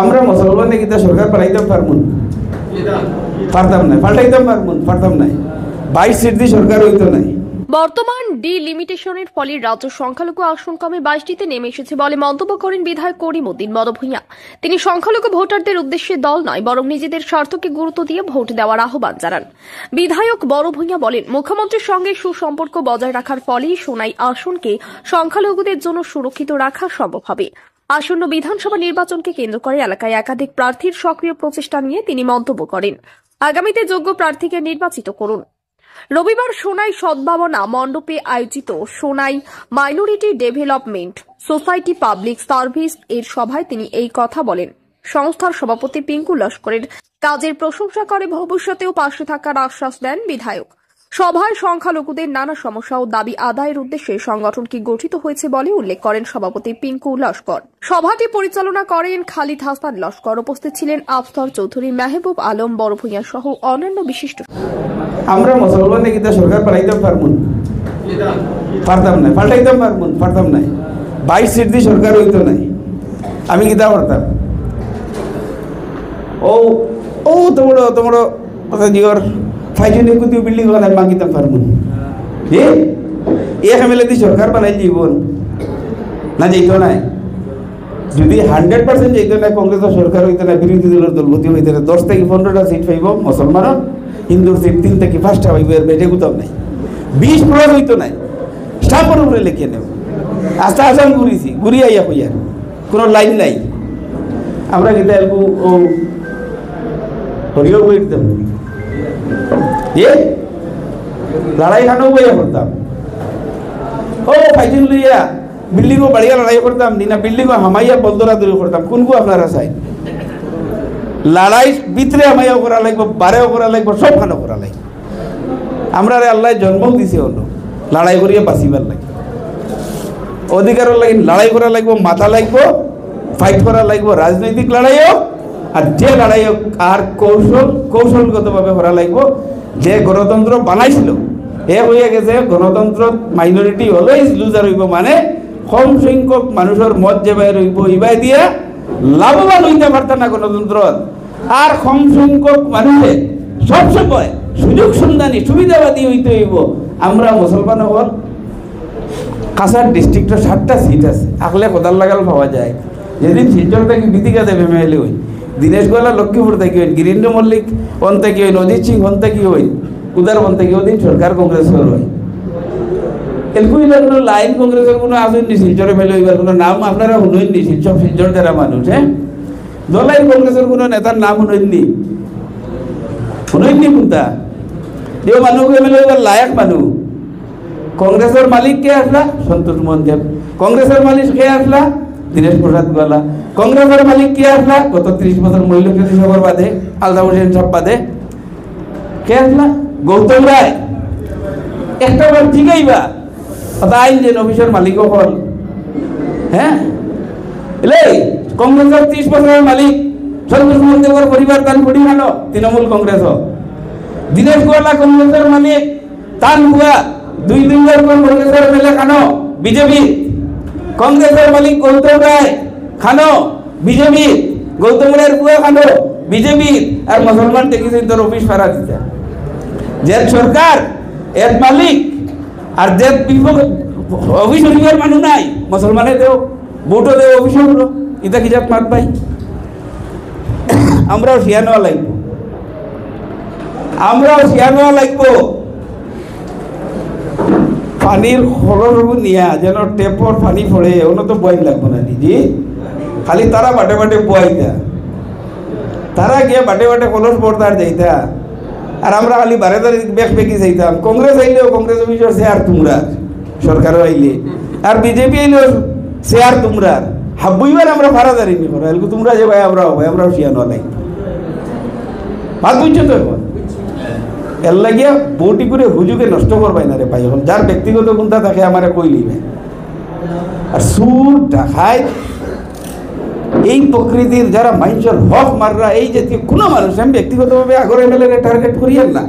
আমরা মুসলমানে কিতা সরকার পালাইতাম পারতাম না, পাল্টাইতাম পারতাম না। 22 সিট দিয়ে সরকার হইতো নাই। বর্তমান ডিলিমিটেশনের ফলে রাজ্য সংখ্যালঘু আসন কমে 22টিতে নেমে এসেছে বলে মন্তব্য করেন বিধায়ক করিমউদ্দিন বড়ভূঁইয়া। তিনি সংখ্যালঘু ভোটারদের উদ্দেশ্যে দল নয় বরং নিজেদের স্বার্থকে গুরুত্ব দিয়ে ভোট দেওয়ার আহ্বান জানান। বিধায়ক বড়ভূঁইয়া বলেন, মুখ্যমন্ত্রীর সঙ্গে সুসম্পর্ক বজায় রাখার ফলেই সোনাই আসনকে সংখ্যালঘুদের জন্য সুরক্ষিত রাখা সম্ভব হবে। আসন্ন বিধানসভা নির্বাচনকে কেন্দ্র করে এলাকায় একাধিক প্রার্থীর সক্রিয় প্রচেষ্টা নিয়ে তিনি মন্তব্য করেন, আগামীতে যোগ্য প্রার্থীকে নির্বাচিত করুন। রবিবার সোনাই সদ্ভাবনা মণ্ডপে আয়োজিত Sonai minority development society public service এর সভায় তিনি এই কথা বলেন। সংস্থার সভাপতি পিঙ্কু লস্করের কাজের প্রশংসা করে ভবিষ্যতেও পাশে থাকার আশ্বাস দেন বিধায়ক। সভায় সংখ্যালঘুদের নানা সমস্যা ও দাবি আদায়ের উদ্দেশ্যে সংগঠনটি গঠিত হয়েছে বলে উল্লেখ করেন সভাপতি পিঙ্কু লস্কর। সভাটি পরিচালনা করেন খালিদ হাসান লস্কর। উপস্থিত ছিলেন আফসার চৌধুরী, মেহবুব আলম বড়ভূঁইয়া সহ অন্যান্য বিশিষ্ট। আমরা মুসলমানে কিতা সরকার পালাইতাম পারতাম না, পাল্টাইতাম পারতাম না। 22 সিট দিয়ে সরকার হইতো নাই। আমি কিতা করতাম? ও তোমরা কথা জিওর ফাইজনে কুতি বিল্ডিং বানাই মাগিতাম পারমুন। এ এমএলএ দিয়ে সরকার বানাই জীবন না যেত নাই। যদি 100% যেত না, কংগ্রেসের সরকার হইতো না, বিরোধী দলের দলপতি হইতো না। 10 থেকে 15টা সিট পাইব মুসলমানের, হিন্দুর সিট 3 থেকে 5টা পাইব। এর বেটে গুতাম নাই। 20 প্লাস হইতো নাই। স্টাফের উপরে লিখে নেব। আস্তে আসাম ঘুরি আইয়া কইয়ার কোনো লাইন নাই। আমরা কিন্তু ও হরিও বই দিতাম, লড়াই খানেও বইয়া করতাম। ফাইজিন লইয়া বিল্ডিংও বাড়িয়া লড়াই করতাম না, বিল্ডিংও হামাইয়া বলদরা দূর করতাম। কোনকু আপনারা চাই? লড়াই ভিতরে হামাইয়াও করা লাগবে, বারেও করা লাগবে, সব খানো করা লাগবে। আমরা আল্লাহ জন্মও দিছে হলো লড়াই করিয়া বাঁচিবার লাগে। অধিকারের লাগে লড়াই করা লাগবে, মাথা লাগবে, ফাইট করা লাগবে। রাজনৈতিক লড়াই হোক আর যে লড়াই হোক, আর কৌশলগতভাবে করা লাগবে। যে গণতন্ত্র বানাইছিল এ হয়ে গেছে গণতন্ত্র মাইনরিটি অলওয়েজ লুজার হইব। মানে কম সংখ্যক মানুষের মত যেভাবে রইব ইবাই দিয়া লাভবান হইতে পারত না গণতন্ত্র। আর কম সংখ্যক মানুষে সবসময় সুযোগ সন্ধানী সুবিধাবাদী হইতে হইব। আমরা মুসলমান হল কাছাড় ডিস্ট্রিক্টের 7টা সিট আছে, আকলে কোদাল লাগাল পাওয়া যায়। যেদিন শিলচর থেকে বিতিকা দেবে মেলে হই, দীনেশ গোয়ালা লক্ষ্মীপুর থেকে হইন, গিরীন্দ্র মল্লিক বন থেকে হইন, অজিত সিং বন থেকে হইন, উদার বন থেকে ওদিন সরকার কংগ্রেসের হয়। এলকুইলার কোনো লাইন কংগ্রেসের কোনো আসেননি শিলচরে মেলে হইবার কোনো নাম আপনারা শুনেননি। সব শিলচর যারা মানুষ, দলাই কংগ্রেসের কোনো নেতার নাম শুনেননি কোনটা? যে মানুষকে মেলে হইবার লায়ক মানুষ। কংগ্রেসের মালিক কে আসলা? সন্তোষ মোহন দেব। কংগ্রেসের মালিক কে আসলা? দীনেশ প্রসাদ গোয়ালা। কংগ্রেসের মালিক কে আসলা? গত 30 বছর মহিলাজ্যোতি সভার বাদে, আলতাফ হোসেন সব বাদে কে আসলা? গৌতম রায়। একটা বার ঠিকইবা আইন যে অফিসের মালিকও হল। কংগ্রেসের 30 বছরের মালিক সন্তোষ মোহন দেবের পরিবার তান পড়ি মানো তৃণমূল কংগ্রেস। দীনেশ গোয়ালা কংগ্রেসের মালিক, তান হুয়া 2 কংগ্রেসের মেলে খানো বিজেপি। কংগ্রেসের মালিক গৌতম রায় খানো বিজেপি, গৌতম রায়ের পুয়া খানো বিজেপি। আর মুসলমান দেখেছেন তোর অফিস ফারা দিতে। যে সরকার এর মালিক আর যে অফিস অধিকার মানুষ নাই, মুসলমানে দেও ভোটও দেও অফিসও হলো। ইটা কি যাক মাত পাই? আমরাও শিয়া নেওয়া লাগবো, পানির হলরবু নিয়া যেন টেপর পানি পড়ে ওনো তো বই লাগবো না নিজে। খালি তারা বাটে বাটে বইতা, তারা গিয়ে বাটে বাটে কলস পড়তার যাইতা। আর আমরা খালি বারেদারি বেক বেকি যাইতাম। কংগ্রেস আইলেও কংগ্রেস অফিসের শেয়ার তোমরা, সরকারও আইলে। আর বিজেপি আইলেও শেয়ার তোমরা। হাব্বইবার আমরা ফারাদারি নি করা, তোমরা যে ভাই আমরাও শিয়া নেওয়া লাগবে। ভাত বুঝছো তো? এখন এর লাগিয়া বউটি করে হুজুকে নষ্ট করবাই না রে ভাই। এখন যার ব্যক্তিগত কোনটা থাকে আমার কইলি ভাই। আর সুর ঢাকায় এই প্রকৃতির যারা মানুষের হক মাররা, এই জাতীয় কোনো মানুষ আমি ব্যক্তিগতভাবে আগর এমএলএ টার্গেট করিয়েন না।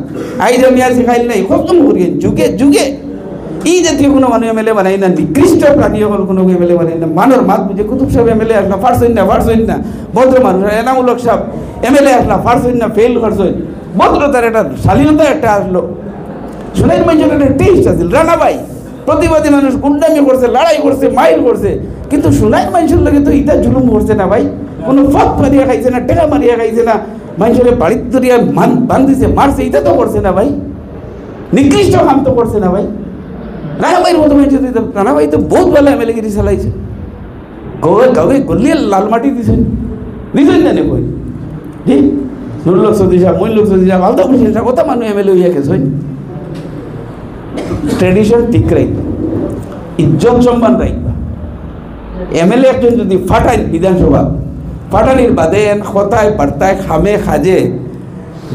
আইজ আমি আর শিখাইল নাই খতম করিয়েন। যুগে যুগে এই জাতীয় কোনো মানুষ এমএলএ বানাই না, নিকৃষ্ট প্রাণী হল কোনো এমএলএ বানাই না। মানর মাত বুঝে কুতুব সাহেব এমএলএ আসলা ফারসইন না ভদ্র মানুষ। এনামূলক সাহেব এমএলএ আসলা ফারসইন না, ফেল করছেন, ভদ্রতার একটা শালীনতা একটা আসলো। সোনাইর মানুষের একটা টেস্ট আছিল। রানাবাই প্রতিবাদী মানুষ গুন্ডামি করছে, লড়াই করছে, মাইল করছে, কিন্তু সোনাইর মানুষের লাগে তো ইটা জুলুম করছে না ভাই। কোনো ফত মারিয়া খাইছে না, টেকা মারিয়া খাইছে না, মানুষের বাড়ির ধরিয়া বান্ধিছে, মারছে, এটা তো করছে না ভাই। নিকৃষ্ট কাম তো করছে না ভাই। রানাবাইয়ের মতো মানুষ, রানাবাই তো বহুত বেলা এমএলএ গিরি চালাইছে। গাঁৱে গলিয়ে লাল মাটি দিছেন না কই জি নুরুল সদিশা, মইনুল সদিশা, আলদা বসে কত মানুষ এমএলএ হইয়া গেছে। ট্রেডিশন ঠিক রাখবা, ইজ্জত সম্মান রাখবা। এমএলএ একজন যদি ফাটাইন বিধানসভা, ফাটানির বাদে কথায় বার্তায় খামে খাজে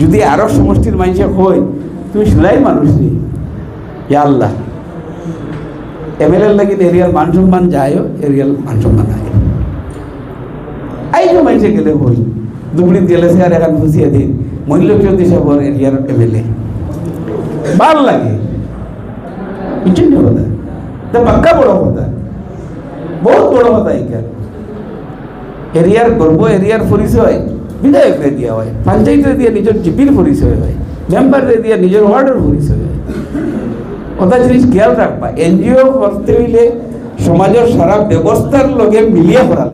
যদি আরো সমষ্টির মানুষে হয়, তুমি শুনাই মানুষ নি আল্লাহ এমএলএ লাগিন এরিয়ার মান সম্মান যায়ও, এরিয়ার মান সম্মান আয়। আইজো মানুষে গেলে হই দুপুরিত গেলে সে আর এখন বুঝিয়ে দিন মহিলা সাহেব এরিয়ার এমএলএ ভাল লাগে। কথা পাক্কা বড় কথা, বহুত বড় কথা। এখানে এরিয়ার গর্ব, এরিয়ার পরিচয় বিধায়করে দিয়া হয়, পঞ্চায়েতে দিয়ে নিজের জিপির পরিচয় হয়, মেম্বারে দিয়ে নিজের ওয়ার্ডের পরিচয় হয়। কথা জিনিস খেয়াল রাখবা, এনজিও করতে হইলে সমাজের সারা ব্যবস্থার লগে মিলিয়ে করা।